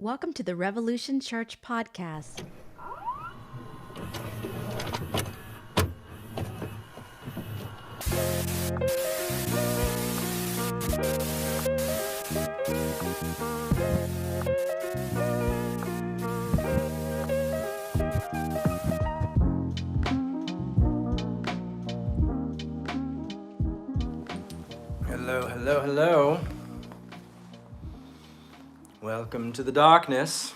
Welcome to the Revolution Church podcast. Hello. Welcome to the darkness.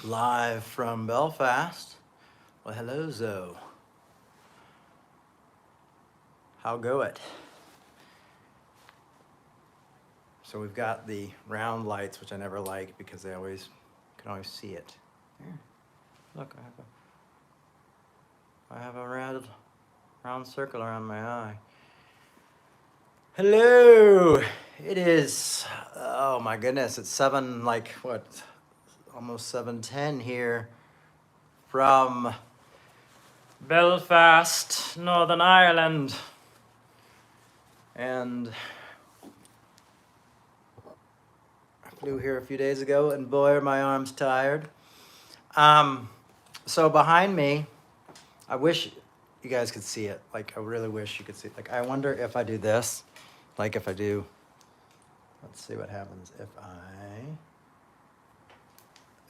Live from Belfast. Well, hello, Zoe. How go it? So we've got the round lights, which I never like because they can always see it. Here, look, I have a round circle around my eye. Hello. It is, oh my goodness, it's almost 7:10 here from Belfast, Northern Ireland. And I flew here a few days ago, and boy, are my arms tired. So behind me, I wish you guys could see it. I really wish you could see it. I wonder if I do this. If I do, let's see what happens if I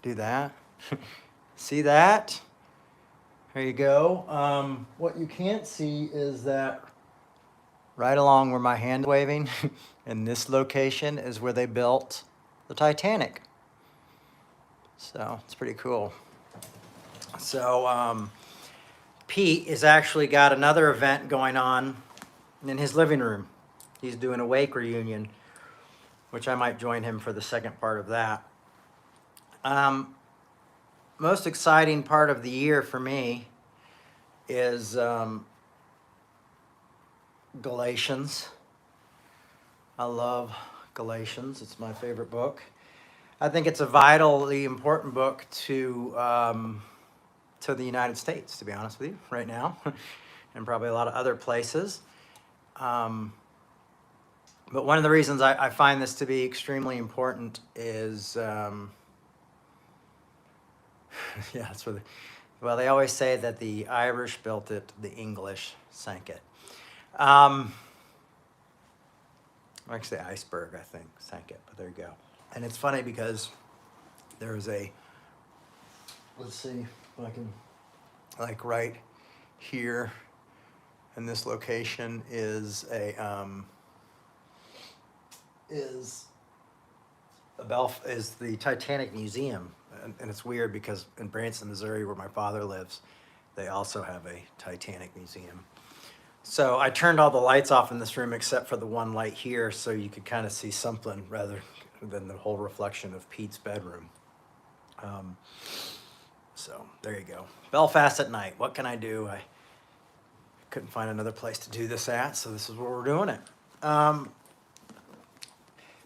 do that. See that? There you go. What you can't see is that right along where my hand is waving, in this location is where they built the Titanic. So it's pretty cool. So Pete has actually got another event going on in his living room. He's doing a wake reunion, which I might join him for the second part of that. Most exciting part of the year for me is Galatians. I love Galatians. It's my favorite book. I think it's a vitally important book to the United States, to be honest with you, right now, and probably a lot of other places. But one of the reasons I find this to be extremely important is, they always say that the Irish built it, the English sank it. Actually, the iceberg, I think, sank it, but there you go. And it's funny because there's let's see if I can, right here in this location is the Titanic Museum, and it's weird because in Branson, Missouri, where my father lives, they also have a Titanic Museum. So I turned all the lights off in this room except for the one light here, so you could kind of see something rather than the whole reflection of Pete's bedroom. So there you go. Belfast at night. What can I do? I couldn't find another place to do this at, so this is where we're doing it.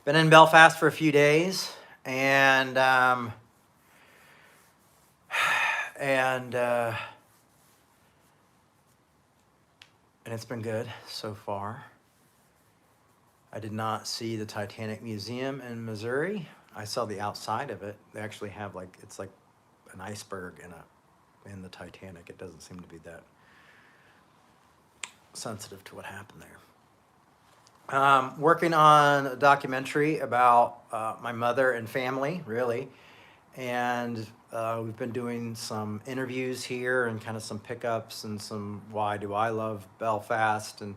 Been in Belfast for a few days, and it's been good so far. I did not see the Titanic Museum in Missouri. I saw the outside of it. They actually have it's like an iceberg in the Titanic. It doesn't seem to be that sensitive to what happened there. Working on a documentary about my mother and family, really. And we've been doing some interviews here and kind of some pickups and some why do I love Belfast, and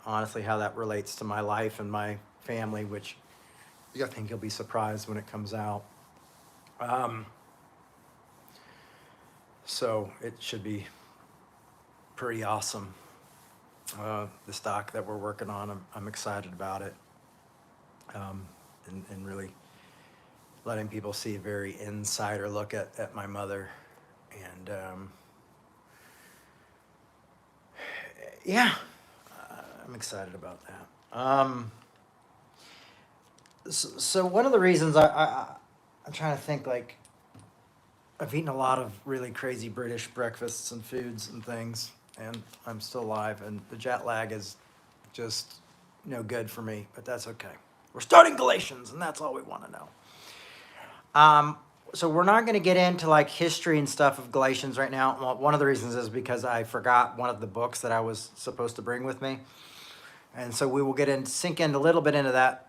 honestly how that relates to my life and my family, which I think you'll be surprised when it comes out. So it should be pretty awesome. This doc that we're working on, I'm excited about it, and really letting people see a very insider look at my mother, and I'm excited about that. So one of the reasons I'm trying to think, I've eaten a lot of really crazy British breakfasts and foods and things, and I'm still alive, and the jet lag is just no good for me, but that's okay. We're starting Galatians, and that's all we want to know. So we're not going to get into like history and stuff of Galatians right now. Well, one of the reasons is because I forgot one of the books that I was supposed to bring with me. And so we will sink in a little bit into that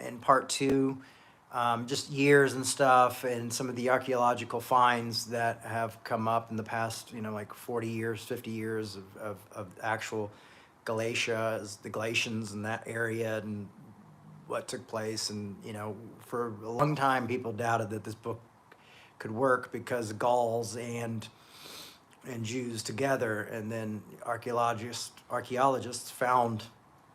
in part two, just years and stuff, and some of the archaeological finds that have come up in the past, like 40 years, 50 years of actual Galatia, the Galatians and that area, and what took place. And, for a long time, people doubted that this book could work because Gauls and Jews together, and then archaeologists found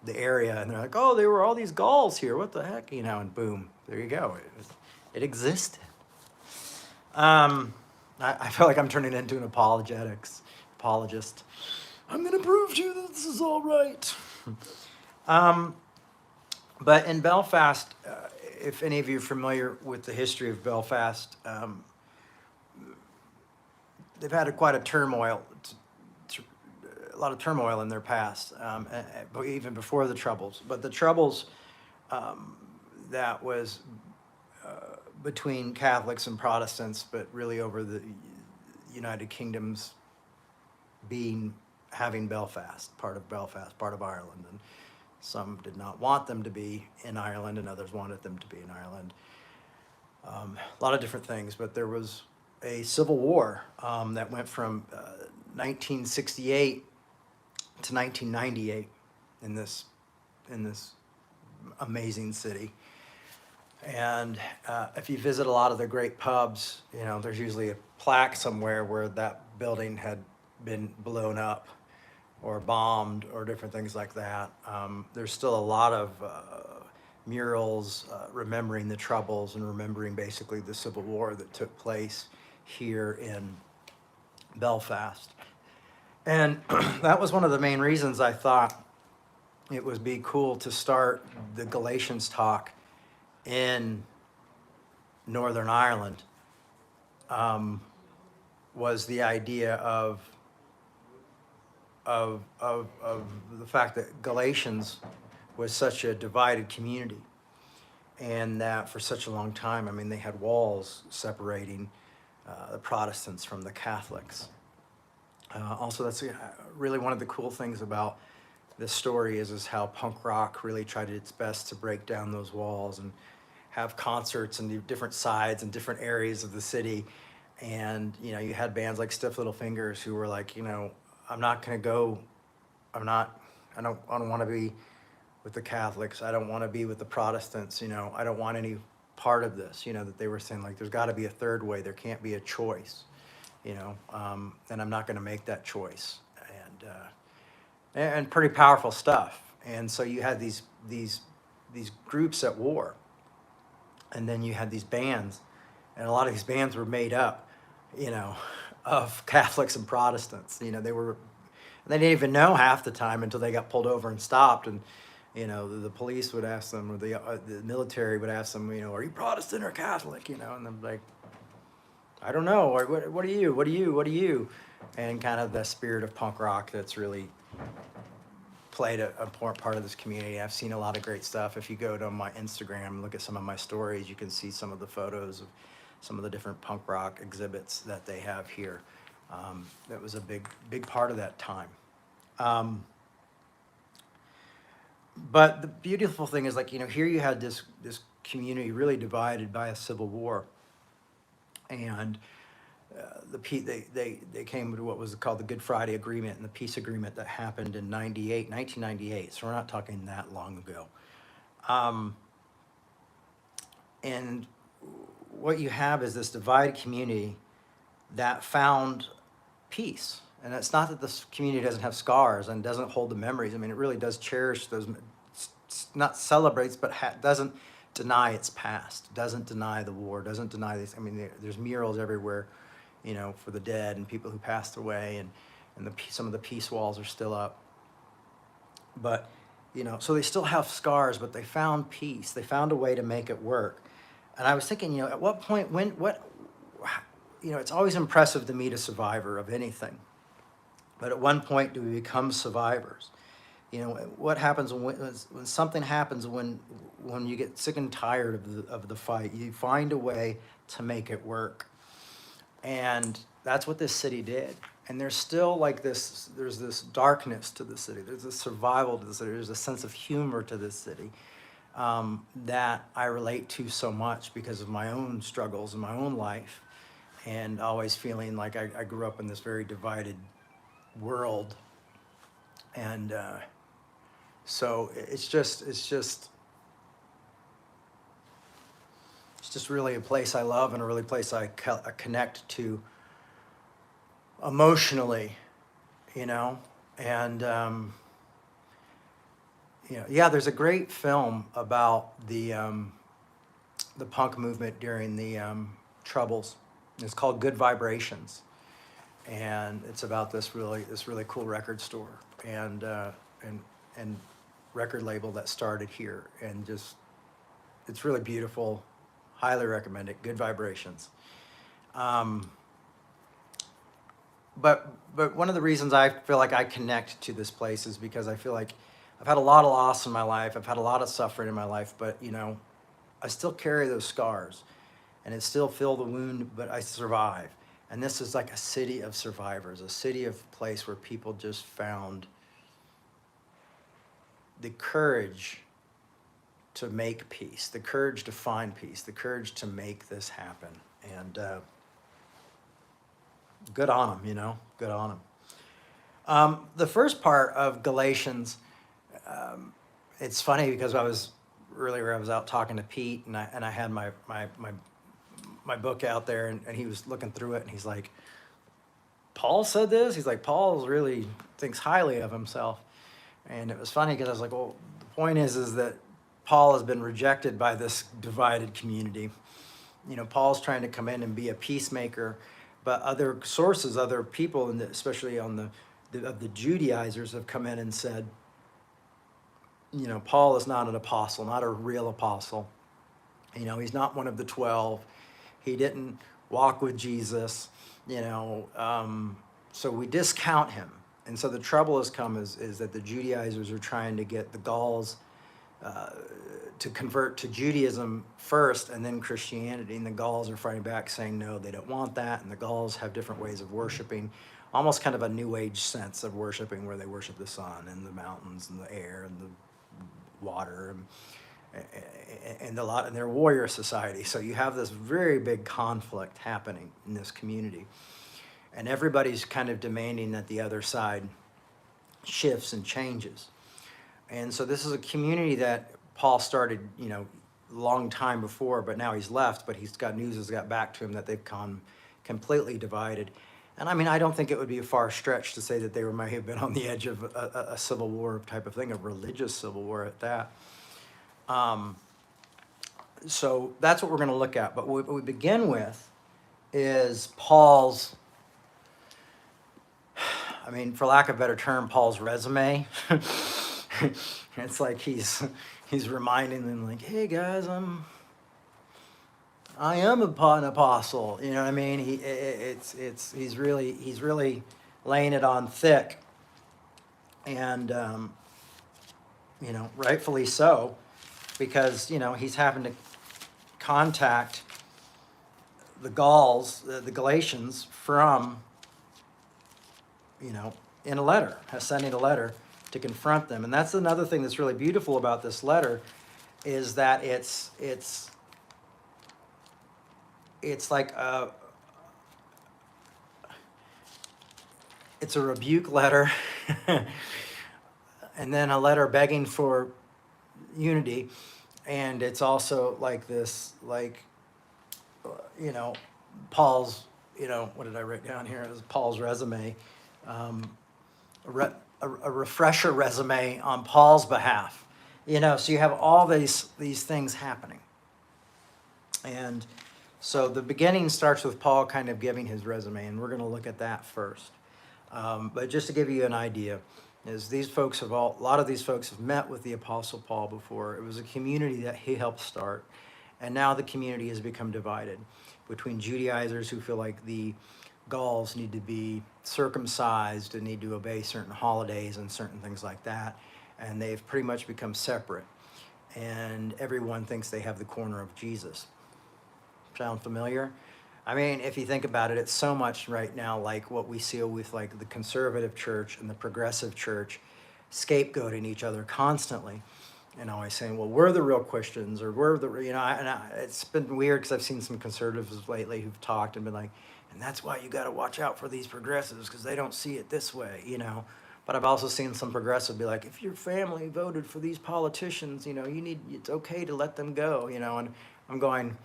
the area, and they're like, oh, there were all these Gauls here. What the heck, and boom, there you go. It existed. I feel like I'm turning into an apologist. I'm going to prove to you that this is all right. But in Belfast, if any of you are familiar with the history of Belfast, they've had quite a turmoil, a lot of turmoil in their past, even before the Troubles. But the Troubles that was between Catholics and Protestants, but really over the United Kingdom's having Belfast, part of Ireland. And some did not want them to be in Ireland, and others wanted them to be in Ireland. A lot of different things, but there was a civil war that went from 1968 to 1998 in this amazing city. And if you visit a lot of the great pubs, there's usually a plaque somewhere where that building had been blown up or bombed or different things like that. There's still a lot of murals remembering the Troubles and remembering basically the Civil War that took place here in Belfast. And that was one of the main reasons I thought it would be cool to start the Galatians talk in Northern Ireland, was the idea of the fact that Galatians was such a divided community, and that for such a long time, they had walls separating the Protestants from the Catholics. Also, that's really one of the cool things about this story is how punk rock really tried its best to break down those walls and have concerts in different sides and different areas of the city. And, you had bands like Stiff Little Fingers who were like, I'm not going to go, I don't want to be with the Catholics. I don't want to be with the Protestants. I don't want any part of this, that they were saying, like, there's got to be a third way. There can't be a choice, and I'm not going to make that choice. And pretty powerful stuff. And so you had these groups at war, and then you had these bands, and a lot of these bands were made up, of Catholics and Protestants. They didn't even know half the time until they got pulled over and stopped, and the police would ask them, or the military would ask them, are you Protestant or Catholic? And I'm like, I don't know. Or what are you? What are you? And kind of the spirit of punk rock that's really played an important part of this community. I've seen a lot of great stuff. If you go to my Instagram and look at some of my stories, you can see some of the photos of some of the different punk rock exhibits that they have here. That was a big part of that time. But the beautiful thing is, like, here you had this community really divided by a civil war, and they came to what was called the Good Friday Agreement and the peace agreement that happened in 1998. So we're not talking that long ago. And what you have is this divided community that found peace. And it's not that this community doesn't have scars and doesn't hold the memories. It really does cherish those, not celebrates, but doesn't deny its past, doesn't deny the war, doesn't deny this. There's murals everywhere, for the dead and people who passed away, and some of the peace walls are still up. But, so they still have scars, but they found peace. They found a way to make it work. And I was thinking, at what point, it's always impressive to meet a survivor of anything. But at one point, do we become survivors? You know, what happens when something happens when you get sick and tired of the fight, you find a way to make it work. And that's what this city did. And there's still like this, there's this darkness to the city. There's a survival to the city. There's a sense of humor to this city that I relate to so much because of my own struggles in my own life, and always feeling like I grew up in this very divided world. And so it's just really a place I love, and a really place I connect to emotionally, you know. And yeah, there's a great film about the punk movement during the Troubles. It's called Good Vibrations, and it's about this really cool record store and record label that started here, and just it's really beautiful. Highly recommend it. Good Vibrations. Um, but one of the reasons I feel like I connect to this place is because I feel like I've had a lot of loss in my life. I've had a lot of suffering in my life, but I still carry those scars, and it still feel the wound, but I survive. And this is like a city of survivors, a city of place where people just found the courage to make peace, the courage to find peace, the courage to make this happen. And good on them, good on them. The first part of Galatians, it's funny because I was out talking to Pete, and I had my book out there, and he was looking through it, and he's like, Paul said this? He's like, Paul really thinks highly of himself. And it was funny because I was like, well, the point is that Paul has been rejected by this divided community. Paul's trying to come in and be a peacemaker, but other sources, other people, and especially on the Judaizers, have come in and said, Paul is not an apostle, not a real apostle. He's not one of the 12. He didn't walk with Jesus, so we discount him. And so the trouble has come is that the Judaizers are trying to get the Gauls to convert to Judaism first and then Christianity. And the Gauls are fighting back, saying, no, they don't want that. And the Gauls have different ways of worshiping, almost kind of a New Age sense of worshiping, where they worship the sun and the mountains and the air and the water and they're a warrior society. So you have this very big conflict happening in this community. And everybody's kind of demanding that the other side shifts and changes. And so this is a community that Paul started, a long time before, but now he's left, but he's got news has got back to him that they've gone completely divided. And I mean, I don't think it would be a far stretch to say that they may have been on the edge of a civil war type of thing, a religious civil war at that. So that's what we're going to look at. But what we begin with is Paul's, for lack of a better term, Paul's resume. It's like he's reminding them, like, hey guys, I am an apostle. You know what I mean? He's really laying it on thick, and rightfully so, because he's having to contact the Gauls, the Galatians, from in a letter, sending a letter to confront them. And that's another thing that's really beautiful about this letter, is that it's like it's a rebuke letter and then a letter begging for unity. And it's also like this, like, Paul's, what did I write down here? It was Paul's resume, a refresher resume on Paul's behalf. So you have all these things happening. And so the beginning starts with Paul kind of giving his resume, and we're going to look at that first. But just to give you an idea, is a lot of these folks have met with the Apostle Paul before. It was a community that he helped start, and now the community has become divided between Judaizers who feel like the Gauls need to be circumcised and need to obey certain holidays and certain things like that, and they've pretty much become separate. And everyone thinks they have the corner of Jesus. Sound familiar? I mean, if you think about it, it's so much right now like what we see with like the conservative church and the progressive church scapegoating each other constantly, and always saying, well, we're the real Christians, or we're the, it's been weird because I've seen some conservatives lately who've talked and been like, and that's why you got to watch out for these progressives because they don't see it this way, But I've also seen some progressive be like, if your family voted for these politicians, it's okay to let them go, and I'm going,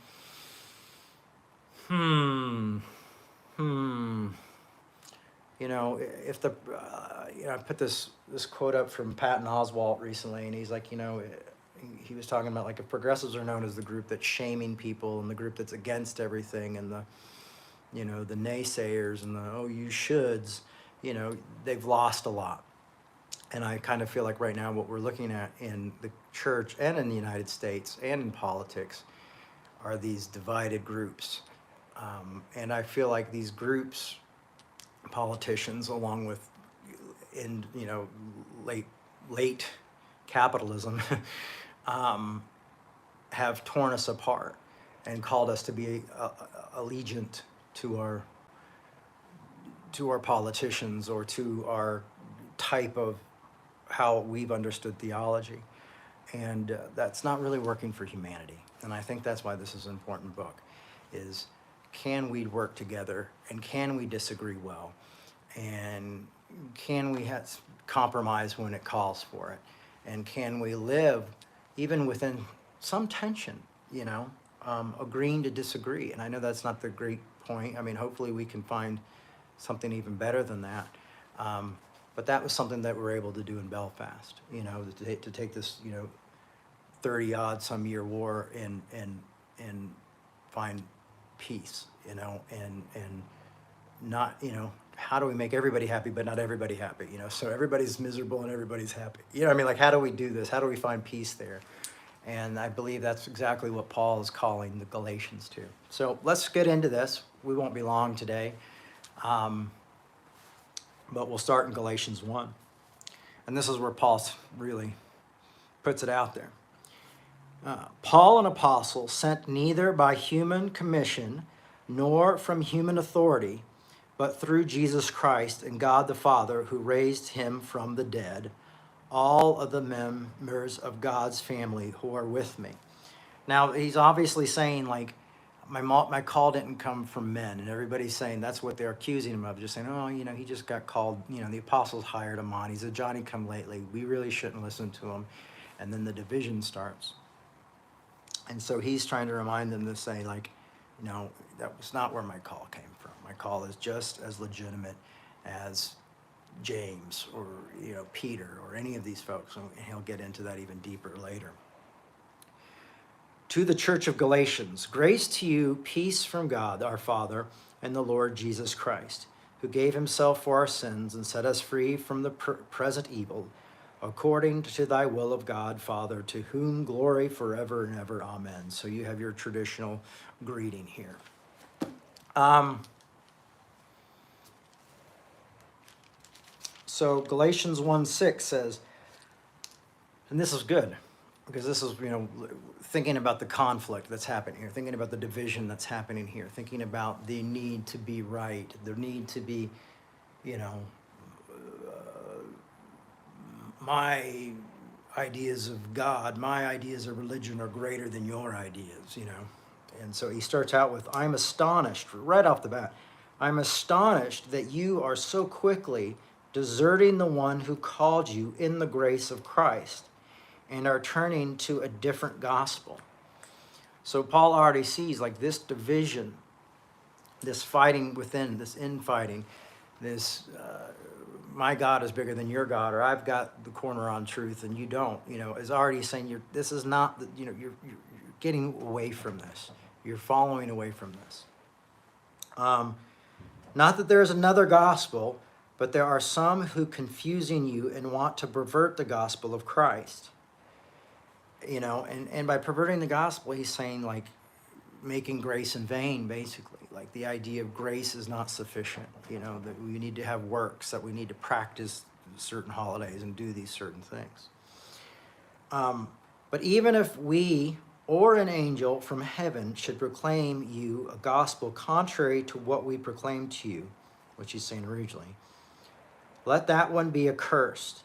if I put this quote up from Patton Oswalt recently, and he's like, he was talking about like if progressives are known as the group that's shaming people and the group that's against everything and the naysayers and the, oh, you shoulds, they've lost a lot. And I kind of feel like right now what we're looking at in the church and in the United States and in politics are these divided groups. And I feel like these groups, politicians, along with late capitalism, have torn us apart and called us to be allegiant to our politicians or to our type of how we've understood theology. And that's not really working for humanity. And I think that's why this is an important book, is can we work together and can we disagree well? And can we compromise when it calls for it? And can we live even within some tension, agreeing to disagree? And I know that's not the great point. I mean, hopefully we can find something even better than that. But that was something that we're able to do in Belfast, to take this, 30-odd some year war and find peace, and not, how do we make everybody happy, but not everybody happy, so everybody's miserable and everybody's happy. Like, how do we do this? How do we find peace there? And I believe that's exactly what Paul is calling the Galatians to. So let's get into this. We won't be long today, but we'll start in Galatians 1. And this is where Paul really puts it out there. Paul, an apostle, sent neither by human commission nor from human authority, but through Jesus Christ and God the Father, who raised him from the dead, all of the members of God's family who are with me. Now, he's obviously saying, like, my call didn't come from men, and everybody's saying that's what they're accusing him of, just saying, oh, he just got called, the apostles hired him on. He's a Johnny-come-lately. We really shouldn't listen to him. And then the division starts. And so he's trying to remind them to say, like, that was not where my call came from. My call is just as legitimate as James or, Peter or any of these folks. And he'll get into that even deeper later. To the church of Galatians, grace to you, peace from God, our Father, and the Lord Jesus Christ, who gave himself for our sins and set us free from the present evil, according to thy will of God, Father, to whom glory forever and ever. Amen. So you have your traditional greeting here. So Galatians 1:6 says, and this is good, because this is, thinking about the conflict that's happening here, thinking about the division that's happening here, thinking about the need to be right, the need to be, my ideas of God, my ideas of religion are greater than your ideas, And so he starts out with, I'm astonished, right off the bat, I'm astonished that you are so quickly deserting the one who called you in the grace of Christ and are turning to a different gospel. So Paul already sees, like, this division, this fighting within, this infighting, this, my God is bigger than your God, or I've got the corner on truth and you don't, is already saying this is not, you're getting away from this. You're following away from this. Not that there is another gospel, but there are some who confusing you and want to pervert the gospel of Christ. And by perverting the gospel, he's saying, like, making grace in vain, basically. Like, the idea of grace is not sufficient, that we need to have works, that we need to practice certain holidays and do these certain things. But even if we or an angel from heaven should proclaim you a gospel contrary to what we proclaim to you, which he's saying originally, let that one be accursed.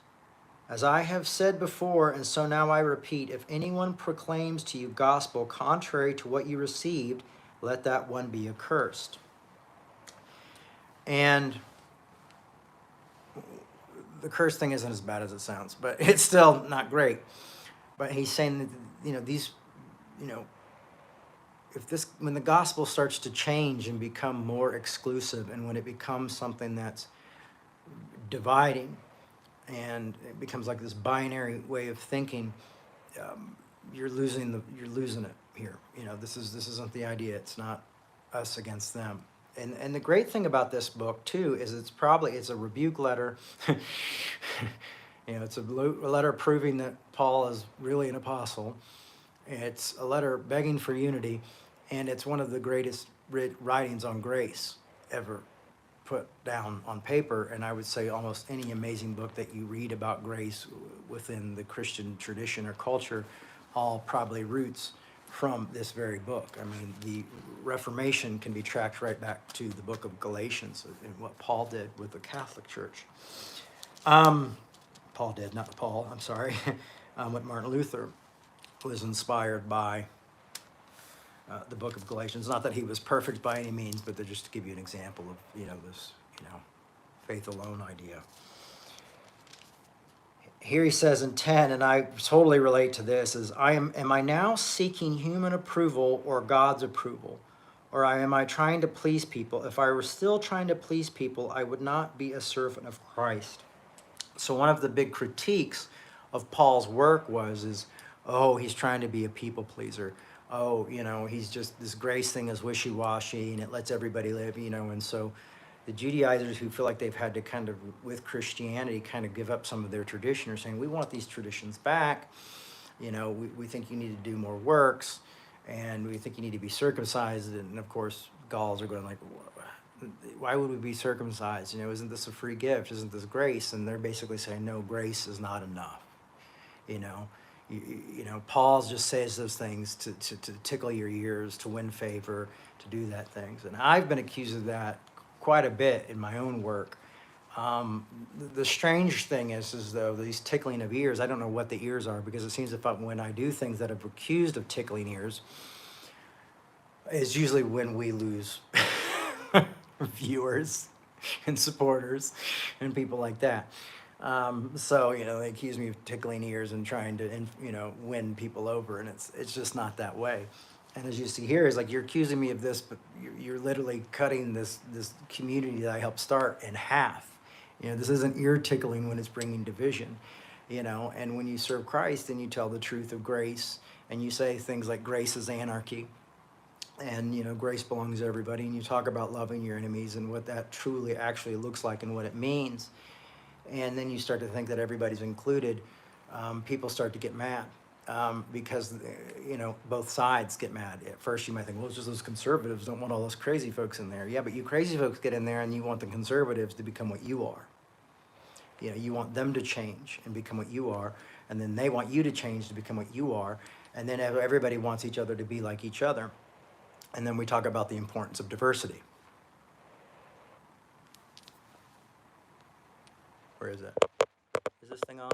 As I have said before, and so now I repeat, if anyone proclaims to you gospel contrary to what you received, let that one be accursed. And the curse thing isn't as bad as it sounds, but it's still not great. But he's saying that, these, when the gospel starts to change and become more exclusive, and when it becomes something that's dividing, and it becomes like this binary way of thinking, you're losing it here. This isn't the idea. It's not us against them. And the great thing about this book too is it's a rebuke letter. It's a letter proving that Paul is really an apostle. It's a letter begging for unity, and it's one of the greatest writings on grace ever put down on paper. And I would say almost any amazing book that you read about grace within the Christian tradition or culture all probably roots from this very book. I mean, the Reformation can be tracked right back to the book of Galatians and what Paul did with the Catholic Church. Paul did, not Paul, I'm sorry. What Martin Luther was inspired by the book of Galatians. Not that he was perfect by any means, but just to give you an example of, this, faith alone idea. Here he says in 10, and I totally relate to this, is am I now seeking human approval or God's approval? Or am I trying to please people? If I were still trying to please people, I would not be a servant of Christ. So one of the big critiques of Paul's work is, he's trying to be a people pleaser. He's just, this grace thing is wishy-washy and it lets everybody live, and so the Judaizers who feel like they've had to kind of, with Christianity, kind of give up some of their tradition are saying, we want these traditions back. We think you need to do more works, and we think you need to be circumcised. And of course, Gauls are going like, why would we be circumcised? Isn't this a free gift? Isn't this grace? And they're basically saying, no, grace is not enough. Paul just says those things to tickle your ears, to win favor, to do that things. And I've been accused of that quite a bit in my own work. The strange thing is though, these tickling of ears, I don't know what the ears are, because it seems when I do things that are accused of tickling ears, is usually when we lose viewers and supporters and people like that. So they accuse me of tickling ears and trying to, win people over, and it's just not that way. And as you see here, it's like, you're accusing me of this, but you're literally cutting this community that I helped start in half. This isn't ear tickling when it's bringing division, and when you serve Christ and you tell the truth of grace and you say things like grace is anarchy, and grace belongs to everybody, and you talk about loving your enemies and what that truly actually looks like and what it means, and then you start to think that everybody's included, people start to get mad. Because both sides get mad. At first you might think, well, it's just those conservatives don't want all those crazy folks in there. Yeah, but you crazy folks get in there and you want the conservatives to become what you are. You want them to change and become what you are, and then they want you to change to become what you are, and then everybody wants each other to be like each other. And then we talk about the importance of diversity. Where is it? Is this thing on?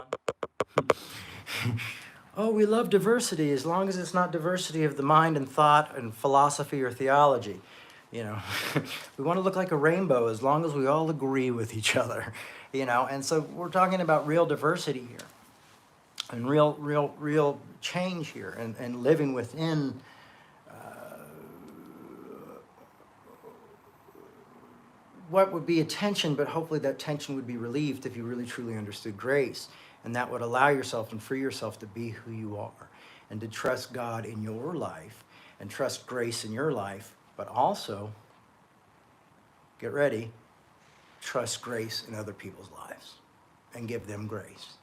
Oh, we love diversity as long as it's not diversity of the mind and thought and philosophy or theology. We want to look like a rainbow as long as we all agree with each other, And so we're talking about real diversity here, and real change here, and living within what would be a tension, but hopefully that tension would be relieved if you really truly understood grace. And that would allow yourself and free yourself to be who you are, and to trust God in your life and trust grace in your life, but also, get ready, trust grace in other people's lives and give them grace,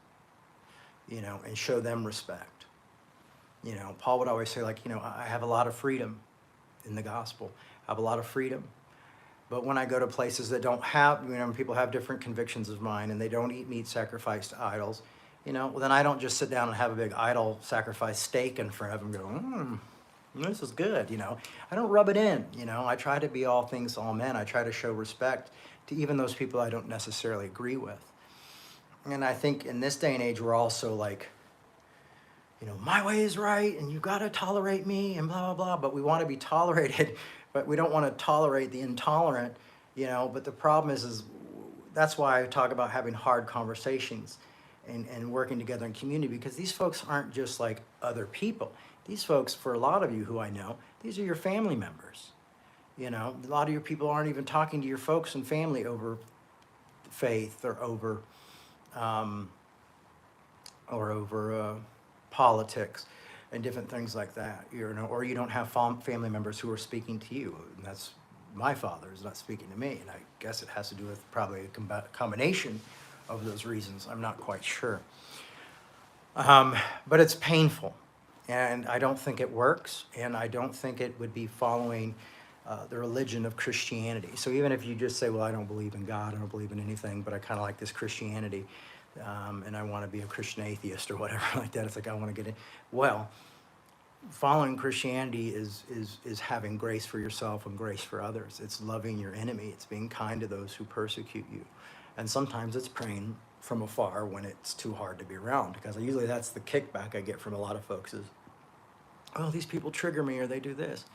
and show them respect. Paul would always say, I have a lot of freedom in the gospel. I have a lot of freedom. But when I go to places that don't have, people have different convictions of mine, and they don't eat meat sacrificed to idols, well, then I don't just sit down and have a big idol sacrifice steak in front of them and go, this is good, I don't rub it in, I try to be all things to all men. I try to show respect to even those people I don't necessarily agree with. And I think in this day and age, we're also like, my way is right and you got to tolerate me and blah, blah, blah. But we want to be tolerated, but we don't want to tolerate the intolerant, But the problem is that's why I talk about having hard conversations and working together in community, because these folks aren't just like other people. These folks, for a lot of you who I know, these are your family members. A lot of your people aren't even talking to your folks and family over faith or over politics and different things like that. Or you don't have family members who are speaking to you. And that's my father is not speaking to me, and I guess it has to do with probably a combination of those reasons. I'm not quite sure. But it's painful, and I don't think it works, and I don't think it would be following the religion of Christianity. So even if you just say, well, I don't believe in God, I don't believe in anything, but I kind of like this Christianity, and I want to be a Christian atheist or whatever like that. It's like I want to get in. Well, following Christianity is having grace for yourself and grace for others. It's loving your enemy. It's being kind to those who persecute you. And sometimes it's praying from afar when it's too hard to be around, because usually that's the kickback I get from a lot of folks is, oh, these people trigger me or they do this.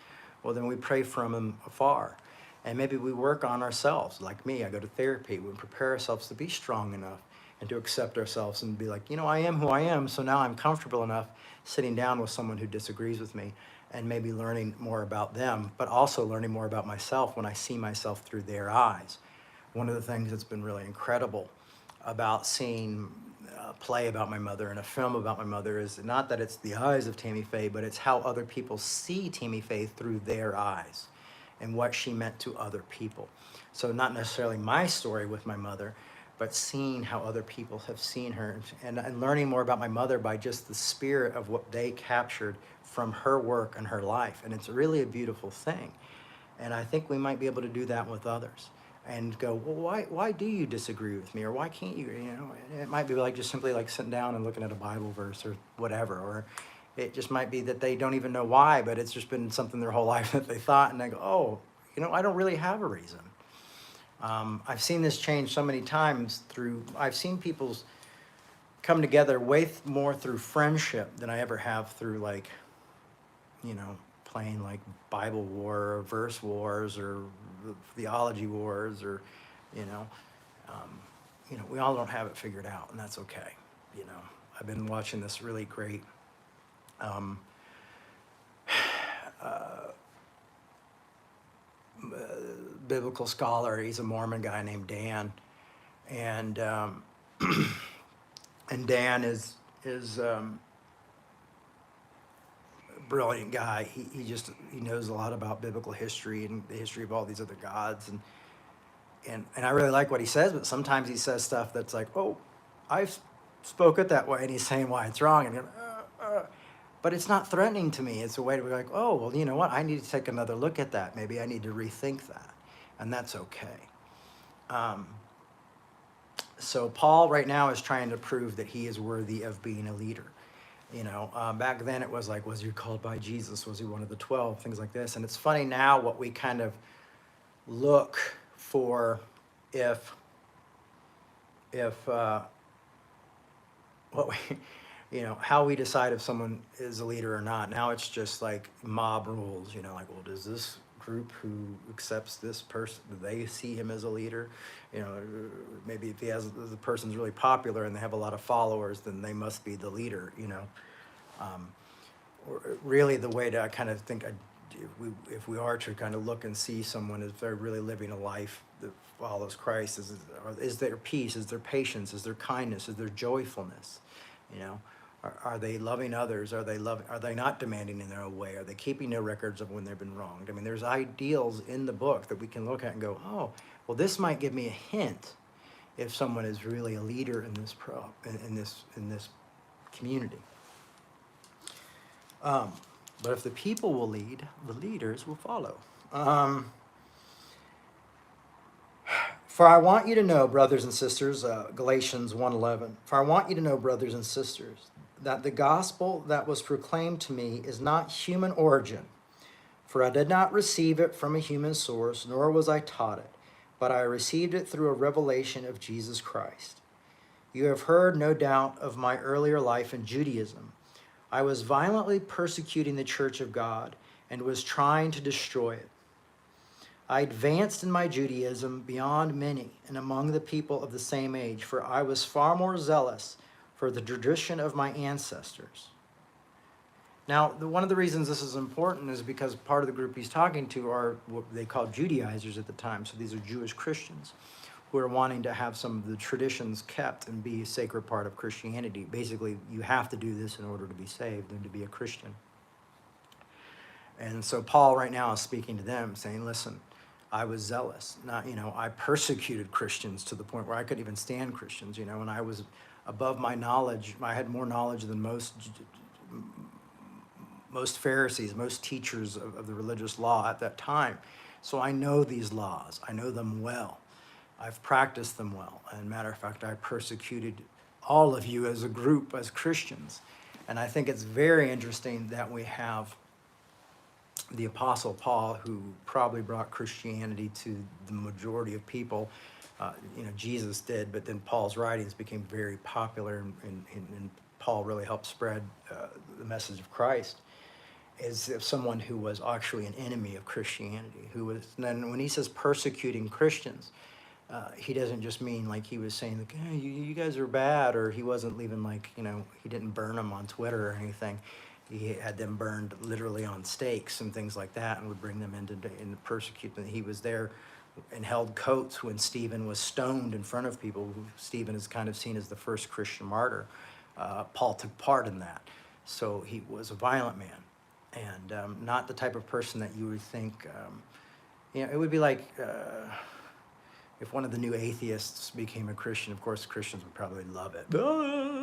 Well, then we pray from them afar. And maybe we work on ourselves. Like me, I go to therapy. We prepare ourselves to be strong enough and to accept ourselves and be like, I am who I am, so now I'm comfortable enough sitting down with someone who disagrees with me and maybe learning more about them, but also learning more about myself when I see myself through their eyes. One of the things that's been really incredible about seeing a play about my mother and a film about my mother is not that it's the eyes of Tammy Faye, but it's how other people see Tammy Faye through their eyes and what she meant to other people. So not necessarily my story with my mother, but seeing how other people have seen her and learning more about my mother by just the spirit of what they captured from her work and her life. And it's really a beautiful thing. And I think we might be able to do that with others and go, well, why do you disagree with me? Or why can't you, it might be like just simply like sitting down and looking at a Bible verse or whatever. Or it just might be that they don't even know why, but it's just been something their whole life that they thought, and they go, oh, I don't really have a reason. I've seen this change so many times I've seen people's come together way more through friendship than I ever have through like, playing like Bible war or verse wars or theology wars or, we all don't have it figured out, and that's okay. I've been watching this really great biblical scholar. He's a Mormon guy named Dan, and and Dan is a brilliant guy. He knows a lot about biblical history and the history of all these other gods, and I really like what he says. But sometimes he says stuff that's like, oh, I spoke it that way, and he's saying why it's wrong, and but it's not threatening to me. It's a way to be like, oh, well, you know what? I need to take another look at that. Maybe I need to rethink that. And that's okay. So Paul right now is trying to prove that he is worthy of being a leader. Back then it was like, was he called by Jesus? Was he one of the 12? Things like this. And it's funny now what we kind of look for if what we how we decide if someone is a leader or not. Now it's just like mob rules, like, well, does this group who accepts this person, do they see him as a leader? Maybe if the person's really popular and they have a lot of followers, then they must be the leader, Really the way to kind of think, if we are to kind of look and see someone as they're really living a life that follows Christ, is their peace, is their patience, is their kindness, is their joyfulness, Are they loving others? Are they not demanding in their own way? Are they keeping no records of when they've been wronged? I mean, there's ideals in the book that we can look at and go, oh, well, this might give me a hint if someone is really a leader in this community. But if the people will lead, the leaders will follow. For I want you to know, brothers and sisters, Galatians 1:11. For I want you to know, brothers and sisters, that the gospel that was proclaimed to me is not human origin. For I did not receive it from a human source, nor was I taught it, but I received it through a revelation of Jesus Christ. You have heard, no doubt, of my earlier life in Judaism. I was violently persecuting the church of God and was trying to destroy it. I advanced in my Judaism beyond many and among the people of the same age, for I was far more zealous for the tradition of my ancestors. Now, one of the reasons this is important is because part of the group he's talking to are what they called Judaizers at the time. So these are Jewish Christians who are wanting to have some of the traditions kept and be a sacred part of Christianity. Basically, you have to do this in order to be saved and to be a Christian. And so Paul right now is speaking to them saying, listen, I was zealous. Not, I persecuted Christians to the point where I couldn't even stand Christians, and I was above my knowledge. I had more knowledge than most Pharisees, most teachers of the religious law at that time. So I know these laws. I know them well. I've practiced them well. And matter of fact, I persecuted all of you as a group, as Christians. And I think it's very interesting that we have the Apostle Paul, who probably brought Christianity to the majority of people. Jesus did, but then Paul's writings became very popular, and Paul really helped spread the message of Christ. Is someone who was actually an enemy of Christianity, who was, and when he says persecuting Christians, he doesn't just mean like he was saying, like, hey, you guys are bad, or he wasn't leaving he didn't burn them on Twitter or anything. He had them burned literally on stakes and things like that, and would bring them in to persecute them. He was there and held coats when Stephen was stoned in front of people. Stephen is kind of seen as the first Christian martyr. Paul took part in that. So he was a violent man, and not the type of person that you would think, it would be like if one of the new atheists became a Christian. Of course, Christians would probably love it. I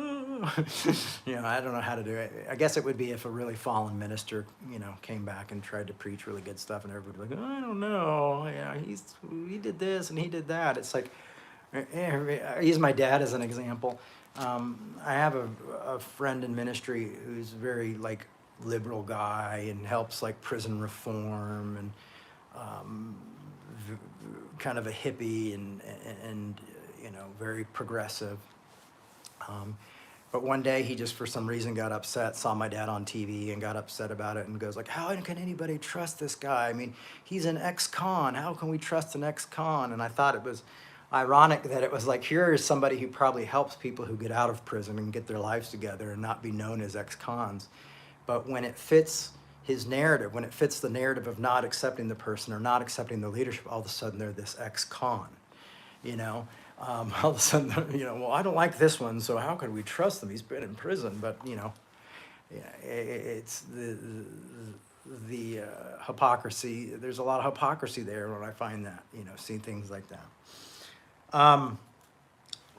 don't know how to do it. I guess it would be if a really fallen minister, came back and tried to preach really good stuff, and everybody would be like, I don't know, yeah, he did this and he did that. It's like, I use my dad as an example. I have a friend in ministry who's very liberal guy and helps prison reform and kind of a hippie and very progressive. But one day he just for some reason got upset, saw my dad on TV and got upset about it, and goes like, how can anybody trust this guy? I mean, he's an ex-con. How can we trust an ex-con? And I thought it was ironic that it was like, here is somebody who probably helps people who get out of prison and get their lives together and not be known as ex-cons. But when it fits his narrative, when it fits the narrative of not accepting the person or not accepting the leadership, all of a sudden they're this ex-con, all of a sudden, well, I don't like this one, so how could we trust him? He's been in prison. But, it's the hypocrisy. There's a lot of hypocrisy there when I find that, seeing things like that.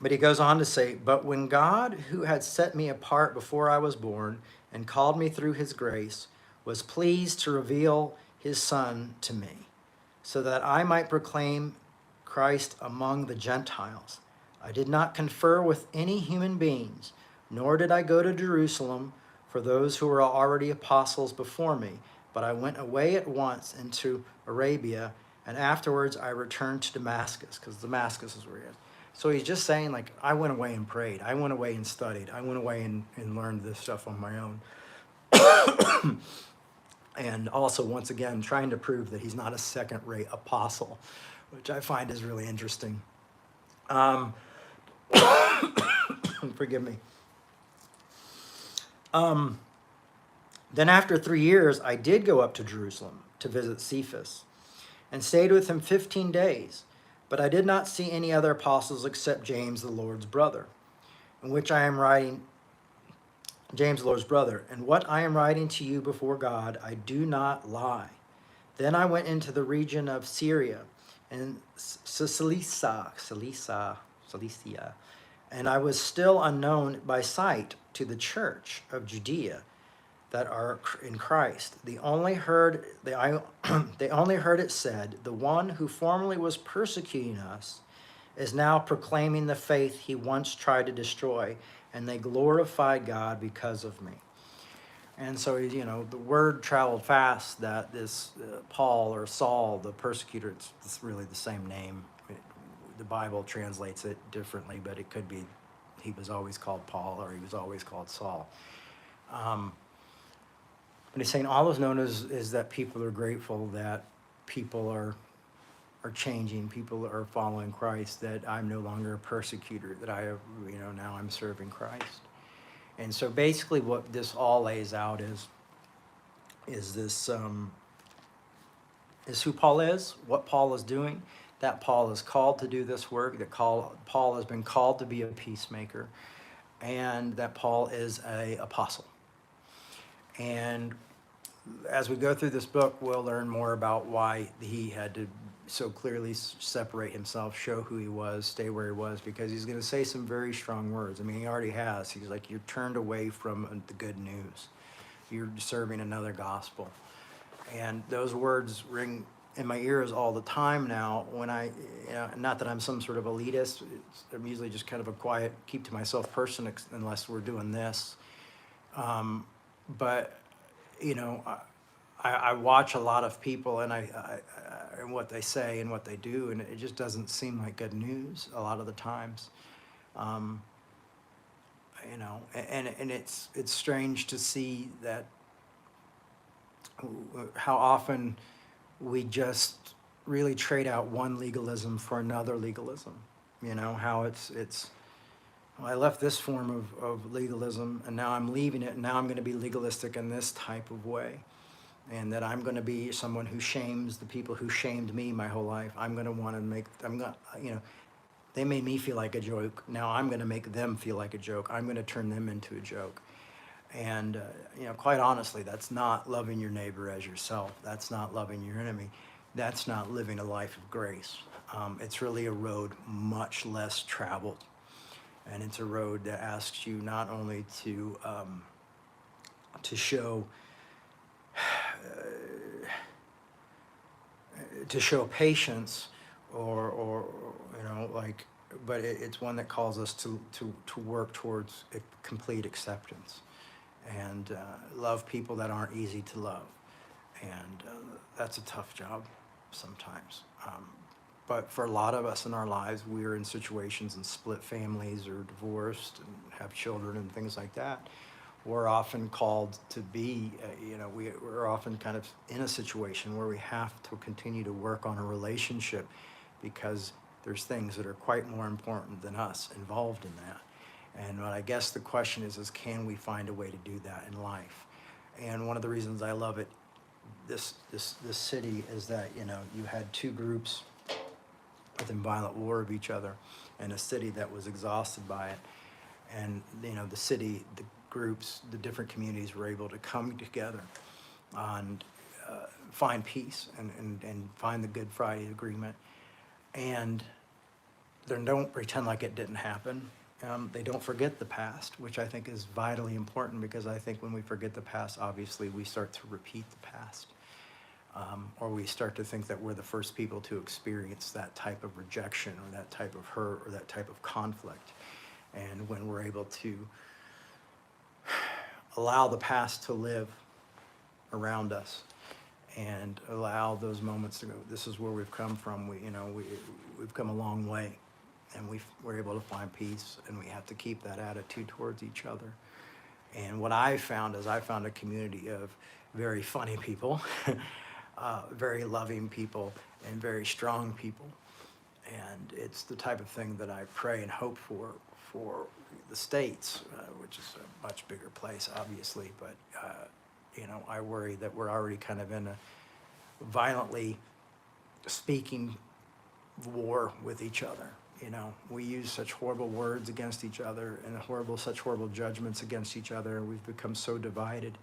But he goes on to say, but when God, who had set me apart before I was born and called me through his grace, was pleased to reveal his Son to me, so that I might proclaim Christ among the Gentiles. I did not confer with any human beings, nor did I go to Jerusalem for those who were already apostles before me, but I went away at once into Arabia, and afterwards I returned to Damascus, because Damascus is where he is. So he's just saying, I went away and prayed. I went away and studied. I went away and learned this stuff on my own. And also, once again, trying to prove that he's not a second-rate apostle, which I find is really interesting. Forgive me. Then after 3 years, I did go up to Jerusalem to visit Cephas and stayed with him 15 days. But I did not see any other apostles except James, the Lord's brother, in which I am writing, James, the Lord's brother, and what I am writing to you before God, I do not lie. Then I went into the region of Syria and Cilicia, and I was still unknown by sight to the church of Judea that are in Christ. They only heard it said, the one who formerly was persecuting us is now proclaiming the faith he once tried to destroy, and they glorified God because of me. And so, the word traveled fast that this Paul or Saul, the persecutor, it's really the same name. The Bible translates it differently, but it could be he was always called Paul or he was always called Saul. But he's saying all is known is that people are grateful that people are changing, people are following Christ, that I'm no longer a persecutor, that I have, now I'm serving Christ. And so basically what this all lays out is this, is who Paul is, what Paul is doing, that Paul is called to do this work, that Paul has been called to be a peacemaker, and that Paul is an apostle. And as we go through this book, we'll learn more about why he had to so clearly separate himself, show who he was, stay where he was, because he's going to say some very strong words. I mean, he already has. He's like, you're turned away from the good news. You're serving another gospel. And those words ring in my ears all the time now when not that I'm some sort of elitist. I'm usually just kind of a quiet, keep to myself person unless we're doing this. But I watch a lot of people and and what they say and what they do, and it just doesn't seem like good news a lot of the times. And it's strange to see that how often we just really trade out one legalism for another legalism. How it's well, I left this form of legalism and now I'm leaving it, and now I'm going to be legalistic in this type of way. And that I'm going to be someone who shames the people who shamed me my whole life. I'm going to want to they made me feel like a joke. Now I'm going to make them feel like a joke. I'm going to turn them into a joke. And, quite honestly, that's not loving your neighbor as yourself. That's not loving your enemy. That's not living a life of grace. It's really a road much less traveled. And it's a road that asks you not only to show patience or but it's one that calls us to work towards a complete acceptance and love people that aren't easy to love. And that's a tough job sometimes. But for a lot of us in our lives, we're in situations and split families or divorced and have children and things like that. We're often called to be, we're often kind of in a situation where we have to continue to work on a relationship because there's things that are quite more important than us involved in that. And what I guess the question is can we find a way to do that in life? And one of the reasons I love it, this city, is that, you had two groups within violent war of each other, and a city that was exhausted by it. And, the city, the groups, the different communities were able to come together and find peace and find the Good Friday Agreement. And they don't pretend like it didn't happen. They don't forget the past, which I think is vitally important, because I think when we forget the past, obviously we start to repeat the past. Or we start to think that we're the first people to experience that type of rejection or that type of hurt or that type of conflict. And when we're able to allow the past to live around us and allow those moments to go, this is where we've come from. We've come a long way, and we're able to find peace, and we have to keep that attitude towards each other. And what I found is I found a community of very funny people, very loving people, and very strong people. And it's the type of thing that I pray and hope for the States, which is a much bigger place, obviously. But, I worry that we're already kind of in a violently speaking war with each other. We use such horrible words against each other and such horrible judgments against each other. And we've become so divided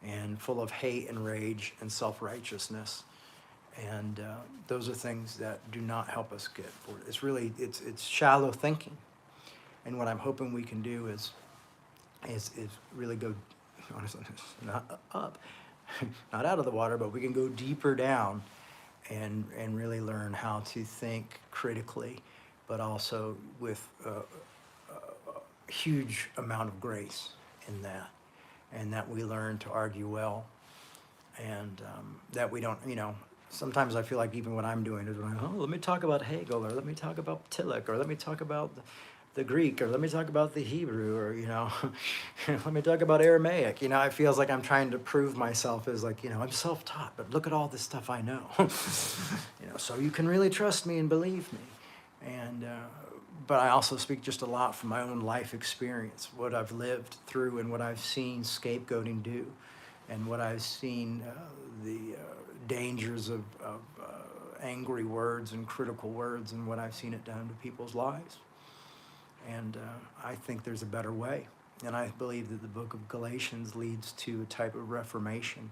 and full of hate and rage and self-righteousness. And those are things that do not help us get forward. It's shallow thinking. And what I'm hoping we can do is really go, honestly, not up, not out of the water, but we can go deeper down and really learn how to think critically, but also with a huge amount of grace in that, and that we learn to argue well, and that we don't, sometimes I feel like even what I'm doing is going, oh, let me talk about Hegel, or let me talk about Tillich, or let me talk about the Greek, or let me talk about the Hebrew, or, let me talk about Aramaic. It feels like I'm trying to prove myself as like, I'm self-taught, but look at all this stuff I know. So you can really trust me and believe me. And, but I also speak just a lot from my own life experience, what I've lived through and what I've seen scapegoating do, and what I've seen the dangers of angry words and critical words, and what I've seen it done to people's lives. And I think there's a better way. And I believe that the book of Galatians leads to a type of reformation.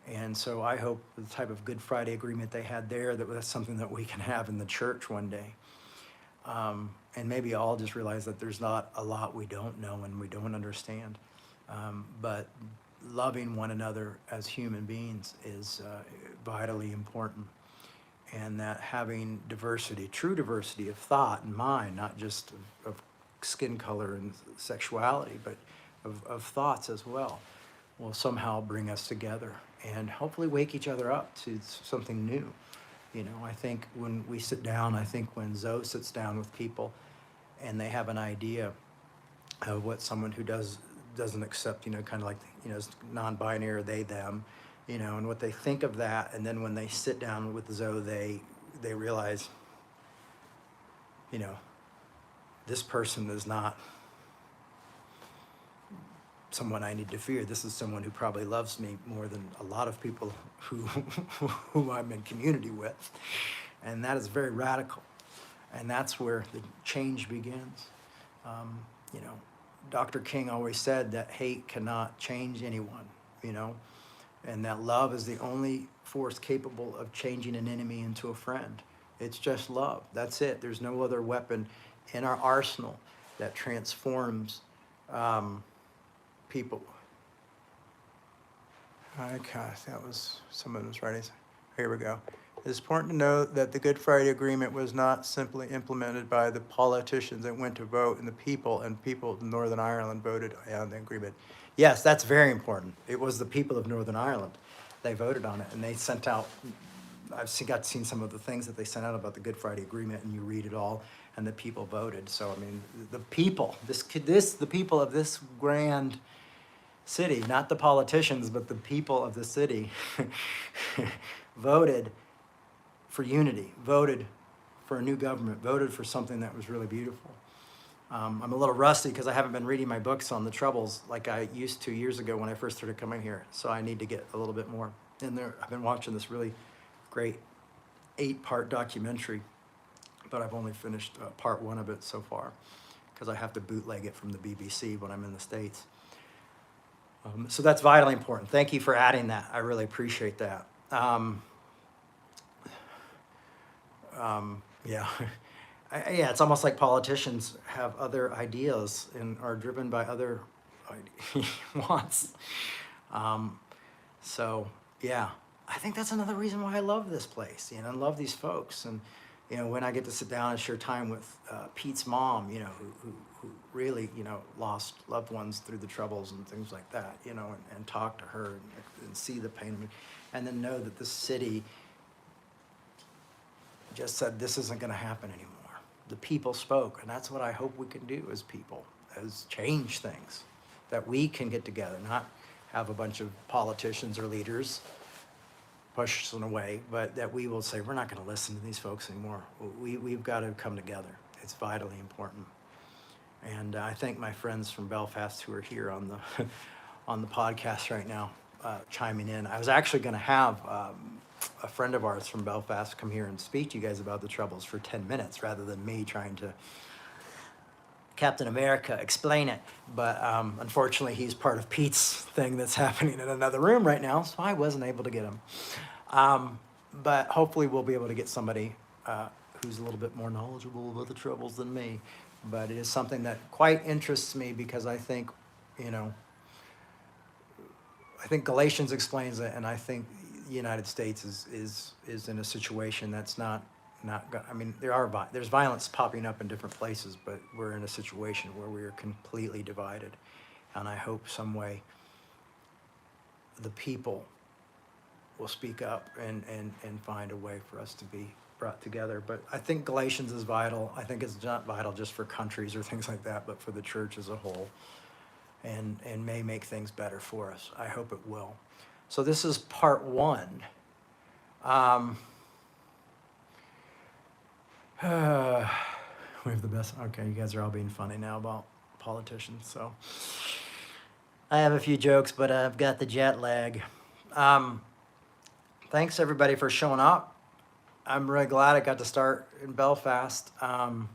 And so I hope the type of Good Friday agreement they had there, that's something that we can have in the church one day. And maybe all just realize that there's not a lot we don't know and we don't understand. But loving one another as human beings is vitally important. And that having diversity, true diversity of thought and mind, not just of skin color and sexuality, but of thoughts as well, will somehow bring us together and hopefully wake each other up to something new. I think when we sit down, I think when Zoe sits down with people and they have an idea of what someone who doesn't accept, kind of like, non-binary, they, them, and what they think of that. And then when they sit down with Zoe, they realize, this person is not someone I need to fear. This is someone who probably loves me more than a lot of people who I'm in community with. And that is very radical. And that's where the change begins. Dr. King always said that hate cannot change anyone, and that love is the only force capable of changing an enemy into a friend. It's just love. That's it. There's no other weapon in our arsenal that transforms people. Okay, that was someone was writing. Here we go. It's important to note that the Good Friday Agreement was not simply implemented by the politicians that went to vote, and the people of Northern Ireland voted on the agreement. Yes, that's very important. It was the people of Northern Ireland. They voted on it, and they sent out, got to see some of the things that they sent out about the Good Friday Agreement, and you read it all, and the people voted. So, the people, the people of this grand city, not the politicians, but the people of the city voted for unity, voted for a new government, voted for something that was really beautiful. I'm a little rusty because I haven't been reading my books on the Troubles like I used to years ago when I first started coming here. So I need to get a little bit more in there. I've been watching this really great 8-part documentary, but I've only finished part 1 of it so far because I have to bootleg it from the BBC when I'm in the States. So that's vitally important. Thank you for adding that. I really appreciate that. Yeah. Yeah, it's almost like politicians have other ideas and are driven by other wants. So, yeah, I think that's another reason why I love this place, I love these folks. And, when I get to sit down and share time with Pete's mom, who really, lost loved ones through the Troubles and things like that, and talk to her and see the pain, and then know that the city just said this isn't going to happen anymore. The people spoke, and that's what I hope we can do as people, as change things, that we can get together, not have a bunch of politicians or leaders push us away, but that we will say, we're not going to listen to these folks anymore. We've got to come together. It's vitally important. And I thank my friends from Belfast who are here on the on the podcast right now, chiming in. I was actually going to have a friend of ours from Belfast come here and speak to you guys about the Troubles for 10 minutes rather than me trying to Captain America explain it. But unfortunately, he's part of Pete's thing that's happening in another room right now, so I wasn't able to get him. But hopefully we'll be able to get somebody who's a little bit more knowledgeable about the Troubles than me. But it is something that quite interests me because I think, I think Galatians explains it, and I think the United States is in a situation that's not I mean, there's violence popping up in different places, but we're in a situation where we are completely divided. And I hope some way the people will speak up and find a way for us to be brought together. But I think Galatians is vital. I think it's not vital just for countries or things like that, but for the church as a whole, and may make things better for us. I hope it will. So this is part one. We have the best. Okay, you guys are all being funny now about politicians. So I have a few jokes, but I've got the jet lag. Thanks everybody for showing up. I'm really glad I got to start in Belfast. I'm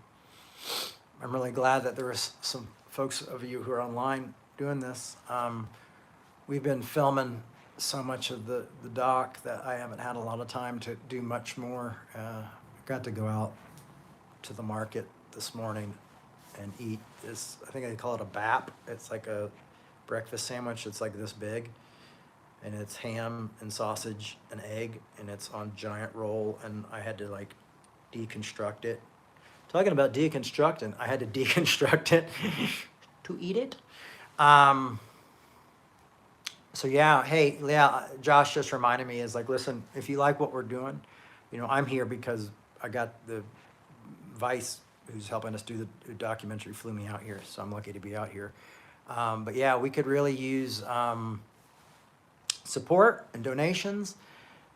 really glad that there was some folks of you who are online doing this. We've been filming so much of the doc that I haven't had a lot of time to do much more. Got to go out to the market this morning and eat this, I think they call it a bap. It's like a breakfast sandwich. It's like this big, and it's ham and sausage and egg, and it's on giant roll, and I had to like deconstruct it. Talking about deconstructing, I had to deconstruct it to eat it. So yeah, hey, yeah, Josh just reminded me, is like, listen, if you like what we're doing, I'm here because I got the Vice, who's helping us do the documentary, flew me out here, so I'm lucky to be out here. But yeah, we could really use support and donations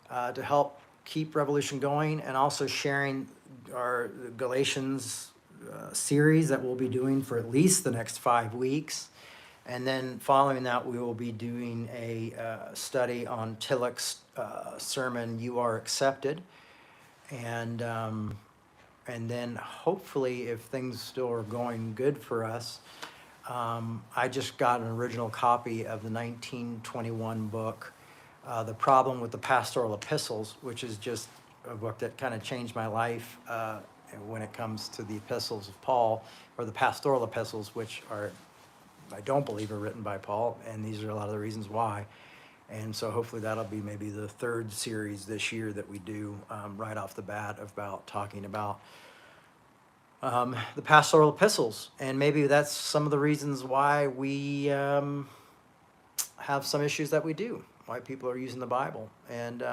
to help keep Revolution going, and also sharing our Galatians series that we'll be doing for at least the next 5 weeks. And then following that, we will be doing a study on Tillich's sermon, You Are Accepted. And then hopefully, if things still are going good for us, I just got an original copy of the 1921 book, The Problem with the Pastoral Epistles, which is just a book that kind of changed my life when it comes to the epistles of Paul, or the pastoral epistles, which I don't believe are written by Paul, and these are a lot of the reasons why. And so hopefully that'll be maybe the third series this year that we do right off the bat about talking about the pastoral epistles. And maybe that's some of the reasons why we have some issues that we do, why people are using the Bible. And,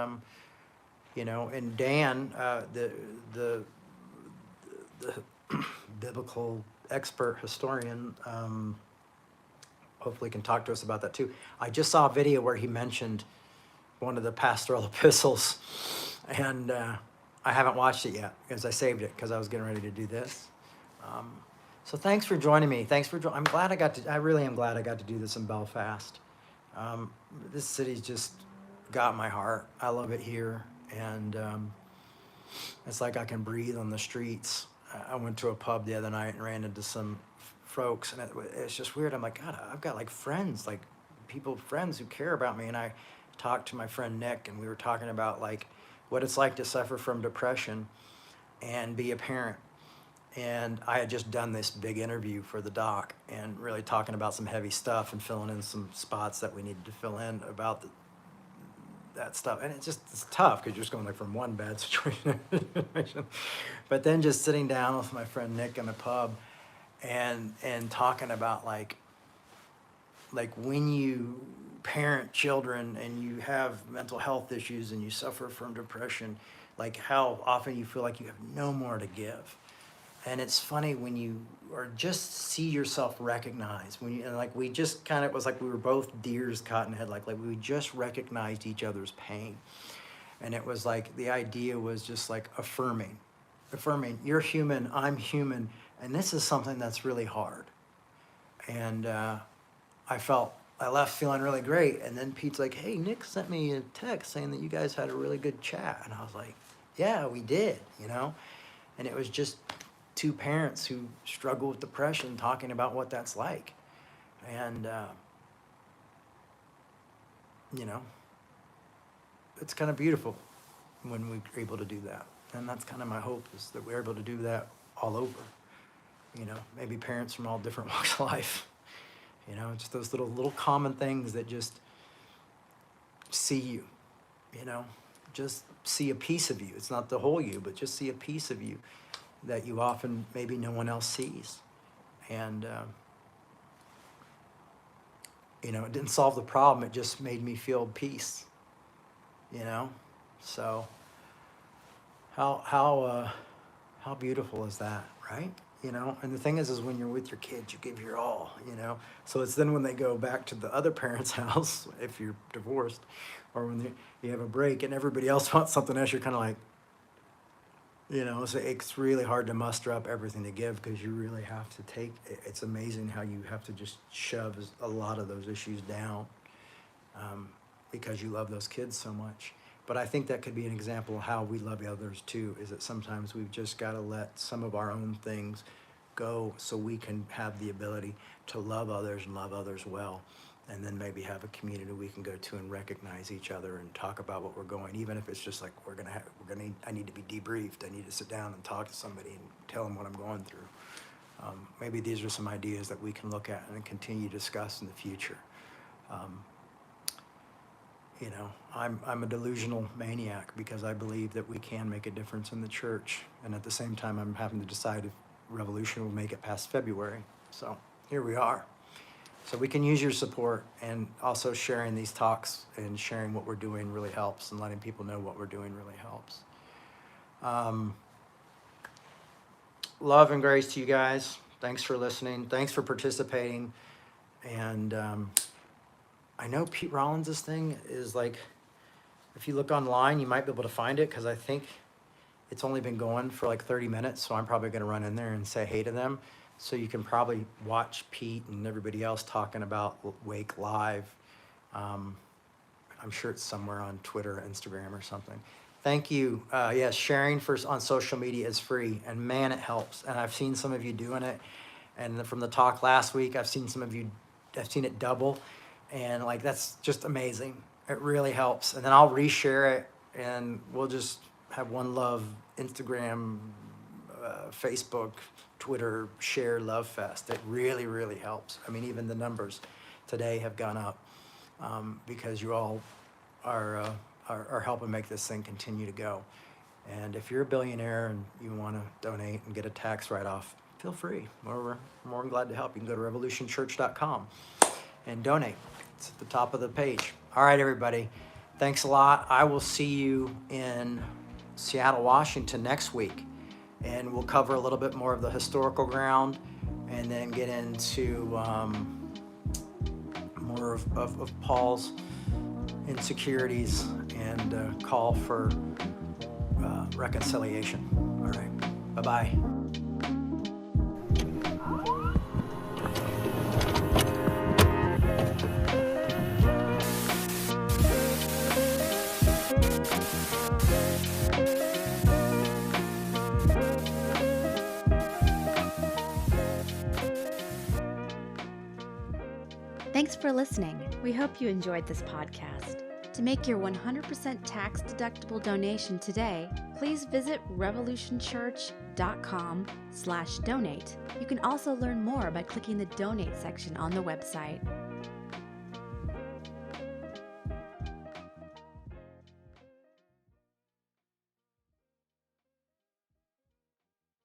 and Dan, the biblical expert historian, hopefully can talk to us about that too. I just saw a video where he mentioned one of the pastoral epistles, and I haven't watched it yet because I saved it because I was getting ready to do this. So thanks for joining me. I really am glad I got to do this in Belfast. This city's just got my heart. I love it here, and it's like I can breathe on the streets. I went to a pub the other night and ran into some folks, and it's just weird. I'm like, God, I've got like friends, like friends who care about me. And I talked to my friend Nick, and we were talking about like what it's like to suffer from depression and be a parent. And I had just done this big interview for the doc, and really talking about some heavy stuff and filling in some spots that we needed to fill in about that stuff. And it's tough because you're just going like from one bad situation to situation. But then just sitting down with my friend Nick in a pub and talking about like when you parent children and you have mental health issues and you suffer from depression, like how often you feel like you have no more to give. And it's funny when you just see yourself recognized, we just kind of, it was like we were both deers caught in the headlights, like we just recognized each other's pain. And it was like, the idea was just like affirming, you're human, I'm human, and this is something that's really hard. And I left feeling really great. And then Pete's like, hey, Nick sent me a text saying that you guys had a really good chat. And I was like, yeah, we did, And it was just two parents who struggle with depression talking about what that's like. And, it's kind of beautiful when we're able to do that. And that's kind of my hope, is that we're able to do that all over. Maybe parents from all different walks of life. Just those little common things that just see you, just see a piece of you. It's not the whole you, but just see a piece of you that you often maybe no one else sees. And, it didn't solve the problem. It just made me feel peace, So how beautiful is that, right? And the thing is when you're with your kids, you give your all, So it's then when they go back to the other parent's house, if you're divorced, or when you have a break and everybody else wants something else, you're kind of like, so it's really hard to muster up everything to give because you really have to take, it's amazing how you have to just shove a lot of those issues down because you love those kids so much. But I think that could be an example of how we love others too, is that sometimes we've just got to let some of our own things go so we can have the ability to love others and love others well. And then maybe have a community we can go to and recognize each other and talk about what we're going, even if it's just like I need to be debriefed. I need to sit down and talk to somebody and tell them what I'm going through. Maybe these are some ideas that we can look at and continue to discuss in the future. I'm a delusional maniac because I believe that we can make a difference in the church. And at the same time, I'm having to decide if Revolution will make it past February. So here we are. So we can use your support, and also sharing these talks and sharing what we're doing really helps, and letting people know what we're doing really helps. Love and grace to you guys. Thanks for listening. Thanks for participating. And I know Pete Rollins' thing is like, if you look online, you might be able to find it, because I think it's only been going for like 30 minutes, so I'm probably going to run in there and say hey to them. So you can probably watch Pete and everybody else talking about Wake live. I'm sure it's somewhere on Twitter, Instagram, or something. Thank you. Yes, sharing on social media is free, and man, it helps. And I've seen some of you doing it. And from the talk last week, I've seen it double. And like, that's just amazing. It really helps. And then I'll reshare it, and we'll just have one love, Instagram, Facebook, Twitter, share Love Fest. It really, really helps. I mean, even the numbers today have gone up because you all are helping make this thing continue to go. And if you're a billionaire and you want to donate and get a tax write-off, feel free. We're more than glad to help. You can go to revolutionchurch.com and donate. It's at the top of the page. All right, everybody. Thanks a lot. I will see you in Seattle, Washington next week. And we'll cover a little bit more of the historical ground, and then get into more of Paul's insecurities and call for reconciliation. All right. Bye-bye. Thanks for listening. We hope you enjoyed this podcast. To make your 100% tax-deductible donation today, please visit revolutionchurch.com/donate. You can also learn more by clicking the donate section on the website.